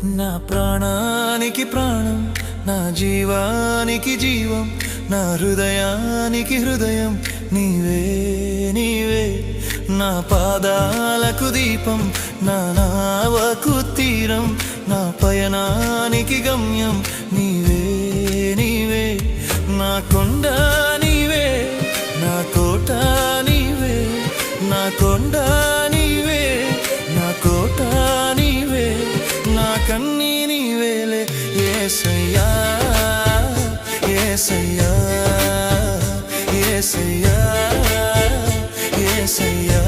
నా ప్రాణానికి ప్రాణం, నా జీవానికి జీవం, నా హృదయానికి హృదయం నీవే నీవే. నా పాదాలకు దీపం, నా నావకు తీరం, నా పయనానికి గమ్యం నీవే నీవే. నా కొండ నీవే, నా కోట నీవే, నా కొండ నీవే, నా కోట నీవే, నా కన్నీ నీవేలే యేసయ్యా యేసయ్యా యేసయ్యా యేసయ్యా.